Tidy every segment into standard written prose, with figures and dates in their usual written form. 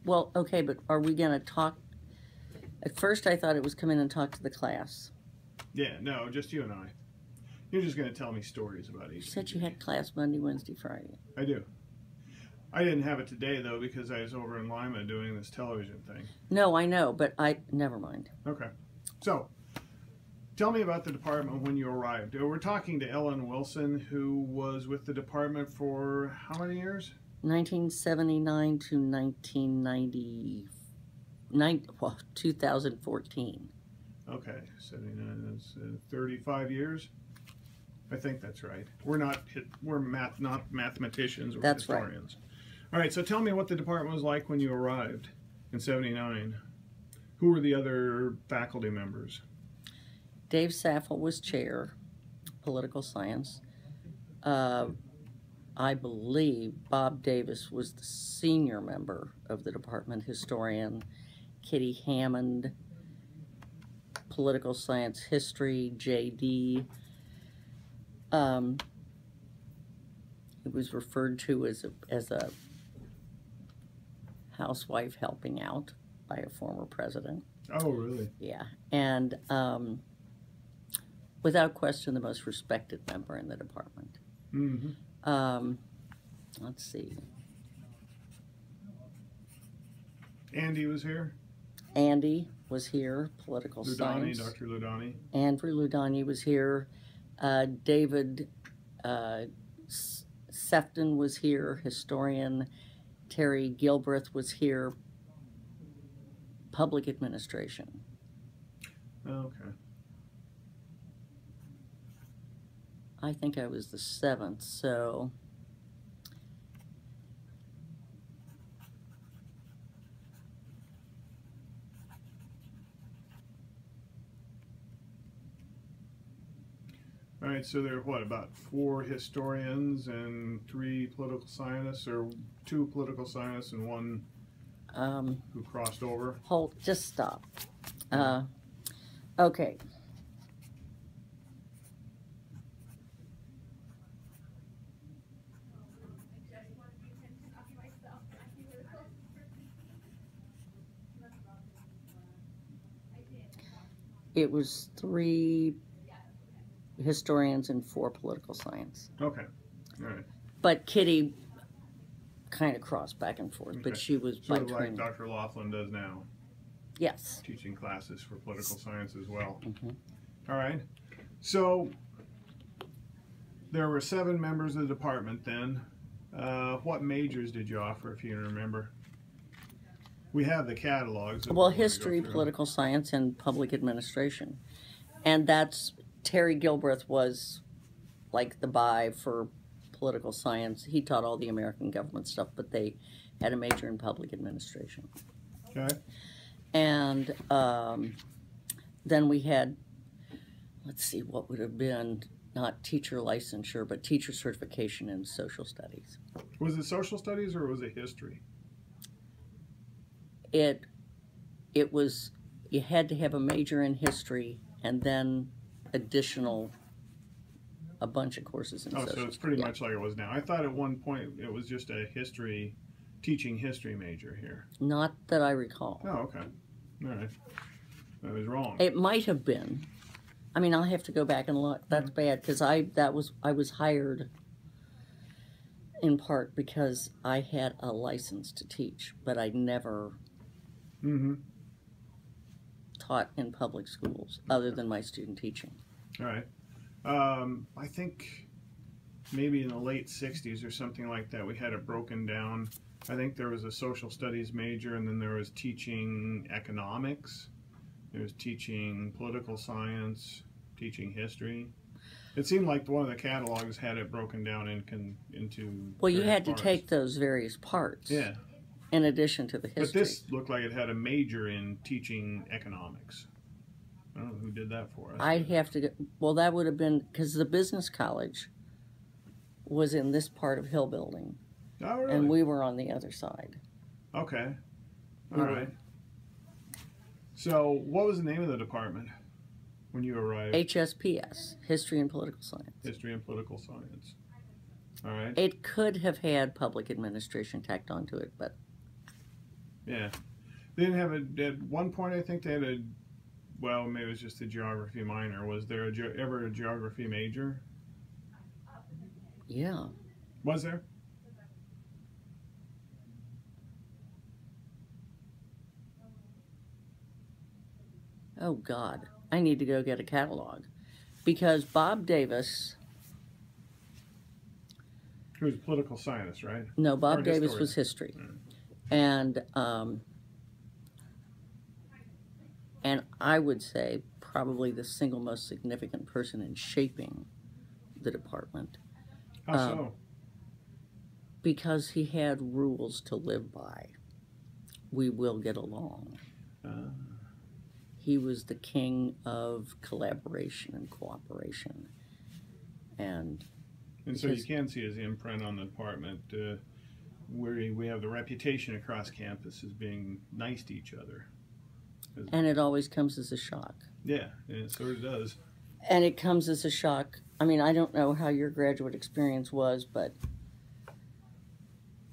Well, okay, but are we going to talk? At first I thought it was come in and talk to the class. Yeah, no, just you and I. You're just going to tell me stories about You HCG. said you had class Monday, Wednesday, Friday. I do. I didn't have it today, though, because I was over in Lima doing this television thing. No, I know, but never mind. Okay. So, tell me about the department when you arrived. We're talking to Ellen Wilson, who was with the department for how many years? 1979 to 2014. Okay, 79, that's 35 years. I think that's right. We're not mathematicians, we're That's historians. Right. All right, so tell me what the department was like when you arrived in 79. Who were the other faculty members? Dave Saffel was chair, political science. I believe Bob Davis was the senior member of the department, historian. Kitty Hammond, political science history. J.D. It was referred to as a housewife helping out by a former president. Oh, really? Yeah, and without question, the most respected member in the department. Mm-hmm. Let's see. Andy was here? Andy was here, political Ludani, science. Dr. Ludani. Andrew Ludani was here. David Sefton was here, historian. Terry Gilbreth was here, public administration. Okay. I think I was the 7th, so all right, so there are what, about 4 historians and 3 political scientists, or 2 political scientists and 1 who crossed over? Hold, just stop. Okay. It was 3 historians and 4 political science. Okay, all right. But Kitty kind of crossed back and forth, but she was sort by of training. like Dr. Laughlin does now. Yes. Teaching classes for political science as well. Mm-hmm. All right. So there were 7 members of the department then. What majors did you offer, if you remember? We have the catalogs. Well, history, political science, and public administration. And that's, Terry Gilbreth was like the buy for political science. He taught all the American government stuff, but they had a major in public administration. Okay. And then we had, let's see, what would have been not teacher licensure, but teacher certification in social studies. Was it social studies or was it history? It was, you had to have a major in history and then additional, a bunch of courses in social studies. So it's pretty much like it was now. I thought at one point it was just a history, teaching history major here. Not that I recall. Oh, okay. All right. I was wrong. It might have been. I mean, I'll have to go back and look. That's bad, because I was hired in part because I had a license to teach, but I never taught in public schools other than my student teaching. All right. I think maybe in the late 60s or something like that, we had it broken down. I think there was a social studies major, and then there was teaching economics. There was teaching political science, teaching history. It seemed like one of the catalogs had it broken down into. Well, you had parts. to take those various parts. Yeah. In addition to the history. But this looked like it had a major in teaching economics. I don't know who did that for us. I'd have to, well, that would have been, because the business college was in this part of Hill Building. Oh, really? And we were on the other side. Okay. All right. So, what was the name of the department when you arrived? HSPS, History and Political Science. History and Political Science. All right. It could have had public administration tacked onto it, but Yeah. They didn't have at one point, I think they had well, maybe it was just a geography minor. Was there ever a geography major? Yeah. Was there? Oh, God. I need to go get a catalog. Because Bob Davis... He was a political scientist, right? No, Bob Or Davis historian. was history. Mm. And I would say probably the single most significant person in shaping the department. How so? Because he had rules to live by. We will get along. He was the king of collaboration and cooperation. And so you can see his imprint on the department, where we have the reputation across campus as being nice to each other. And it always comes as a shock. Yeah, it sort of does. And it comes as a shock. I mean, I don't know how your graduate experience was, but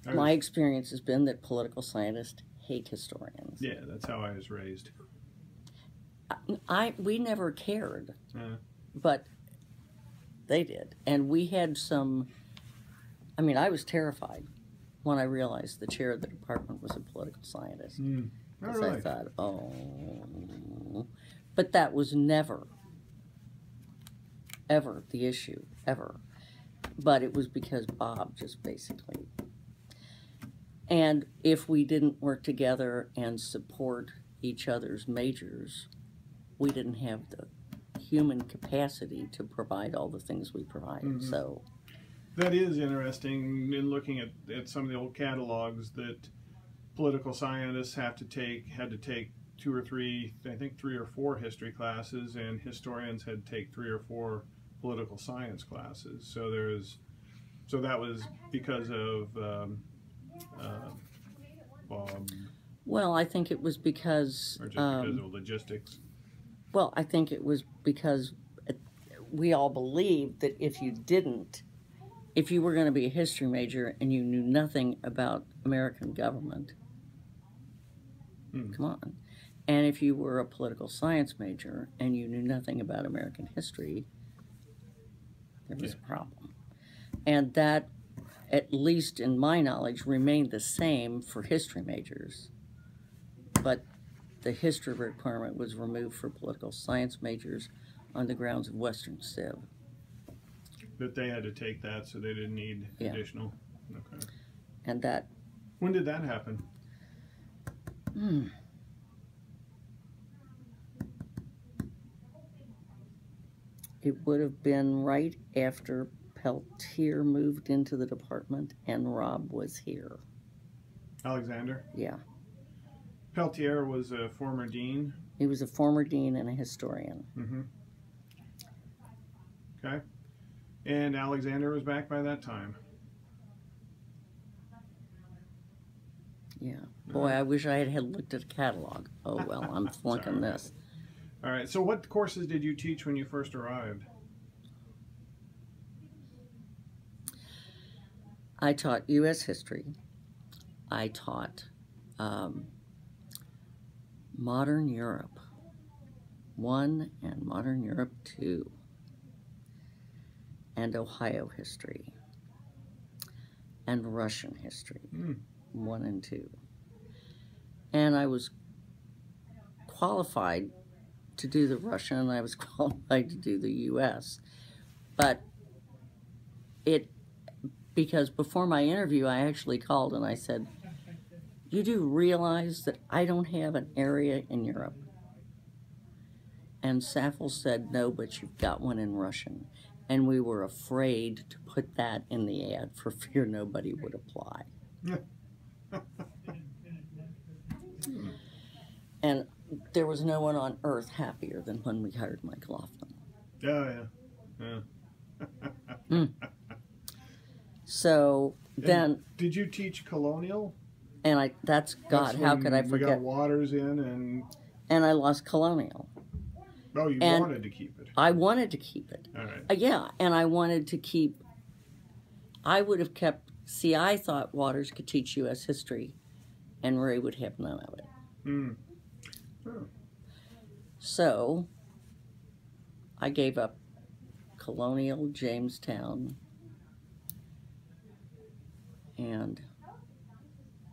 my experience has been that political scientists hate historians. Yeah, that's how I was raised. We never cared, but they did. And we had some, I mean, I was terrified when I realized the chair of the department was a political scientist. Because I thought, oh, but that was never, ever the issue, ever. But it was because Bob just basically, and if we didn't work together and support each other's majors, we didn't have the human capacity to provide all the things we provided. So that is interesting in looking at some of the old catalogs that political scientists had to take 2 or 3, I think 3 or 4 history classes, and historians had to take 3 or 4 political science classes. So that was because of well, I think it was because or just because of logistics. Well, I think it was because we all believed that if you were going to be a history major and you knew nothing about American government, come on. And if you were a political science major and you knew nothing about American history, there was a problem. And that, at least in my knowledge, remained the same for history majors. But the history requirement was removed for political science majors on the grounds of Western Civ. That they had to take that, so they didn't need additional. Okay. And that. When did that happen? It would have been right after Peltier moved into the department and Rob was here. Alexander? Yeah. Peltier was a former dean? He was a former dean and a historian. Okay. And Alexander was back by that time? Yeah. Boy, I wish I had looked at a catalog. Oh, well, I'm flunking this. All right. So what courses did you teach when you first arrived? I taught U.S. history. I taught Modern Europe 1 and Modern Europe 2, and Ohio history, and Russian history 1 and 2. And I was qualified to do the Russian, and I was qualified to do the U.S. But because before my interview, I actually called and I said, you do realize that I don't have an area in Europe? And Saffel said, no, but you've got one in Russian. And we were afraid to put that in the ad for fear nobody would apply. And there was no one on earth happier than when we hired Mike Laughlin. Yeah. So then... Did you teach colonial? And that's God, how could I forget? We got Waters in and I lost colonial. Oh, you wanted to keep it. I wanted to keep it. All right. Yeah, and I wanted to keep... I would have kept... See, I thought Waters could teach U.S. history, and Ray would have none of it. Mm. Oh. So I gave up Colonial, Jamestown, and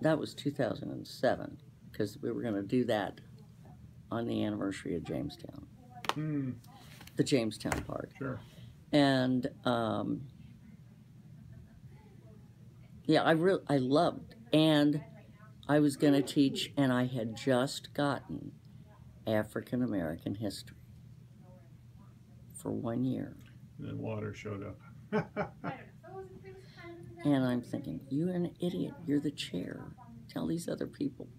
that was 2007, because we were going to do that on the anniversary of Jamestown, the Jamestown part. Sure. And yeah, I loved, and I was going to teach, and I had just gotten African American history for 1 year. And then water showed up. And I'm thinking, you're an idiot. You're the chair. Tell these other people.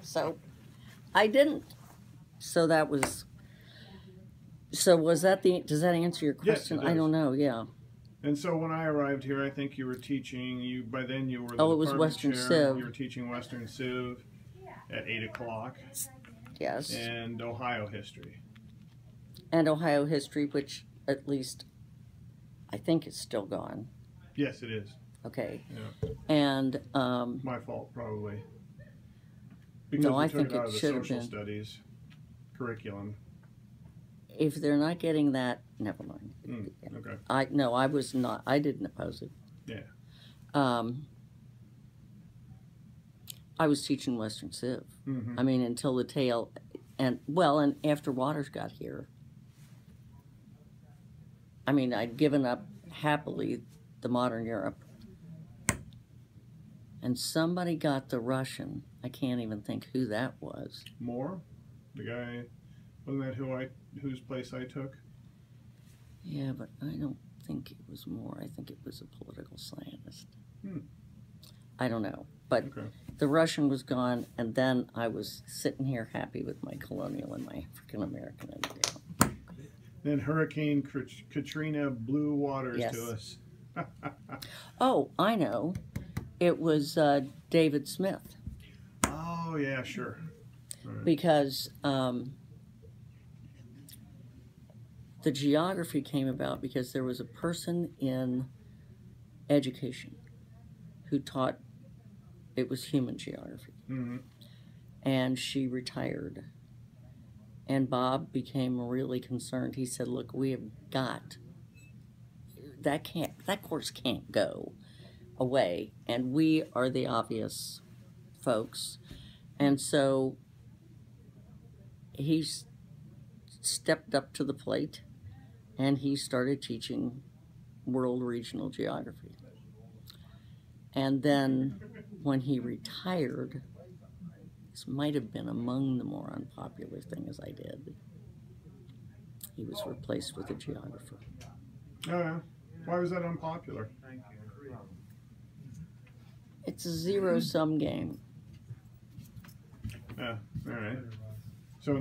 So I didn't. So that was. So was that the? Does that answer your question? Yes, it I does. don't know. Yeah. And so when I arrived here, I think you were teaching. By then you were the Oh, it was department Western chair. Civ. You were teaching Western Civ at 8 o'clock. Yes. And Ohio history. And Ohio history, which at least I think is still gone. Yes, it is. Okay. Yeah. And My fault, probably. Because no, we I took think it out it of the should have social been. studies curriculum. If they're not getting that, never mind. Okay. I was not. I didn't oppose it. Yeah. I was teaching Western Civ. Mm-hmm. I mean, until the tail, and after Waters got here. I mean, I'd given up happily the modern Europe, and somebody got the Russian. I can't even think who that was. Moore, the guy, wasn't that whose place I took? Yeah, but I don't think it was Moore. I think it was a political scientist. I don't know, but Okay. the Russian was gone, and then I was sitting here happy with my colonial and my African American. Then Hurricane Katrina blew Waters Yes. to us. Oh, I know. It was David Smith. Oh, yeah, sure. Right. Because the geography came about because there was a person in education who taught, it was human geography. Mm-hmm. And she retired. And Bob became really concerned. He said, look, we have got, that course can't go away. And we are the obvious folks. And so he stepped up to the plate and he started teaching world regional geography. And then when he retired, this might have been among the more unpopular things I did. He was replaced with a geographer. Oh, yeah. Why was that unpopular? It's a zero-sum game. Yeah, all right. So,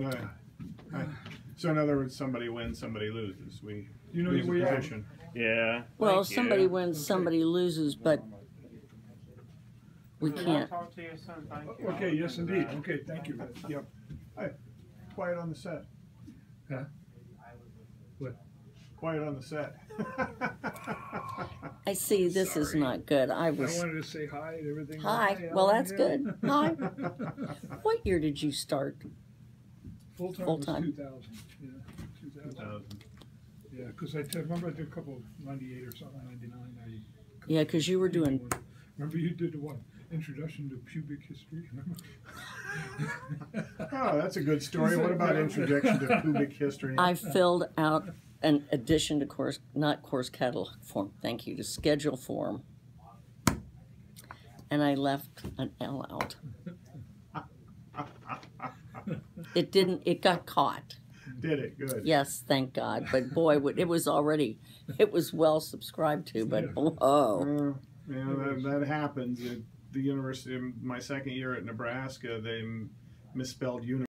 in other words, somebody wins, somebody loses. We lose a position. Yeah. Well, Thank somebody you. wins, somebody loses, but we can't. Talk to your son, thank you. Okay, yes indeed. Okay, thank you. Yep. Hi. Quiet on the set. Huh? What? Quiet on the set. I see this is Sorry. not good. I I was. wanted to say hi to everything. Hi. Well, that's good. Hi. What year did you start? Full time. Full-time. 2000. Yeah, 2000. 2000. Yeah, because I remember I did a couple 98 or something, 99. Yeah, because you were doing. Remember you did the one introduction to pubic history. Remember? Oh, that's a good story. What about introduction to pubic history? I filled out an addition to course, not course catalog form. Thank you, to schedule form, and I left an L out. It didn't. It got caught. Did it? Good. Yes, thank God. But boy, it was well subscribed to. But oh, Yeah, that happens. At the university, my second year at Nebraska, they misspelled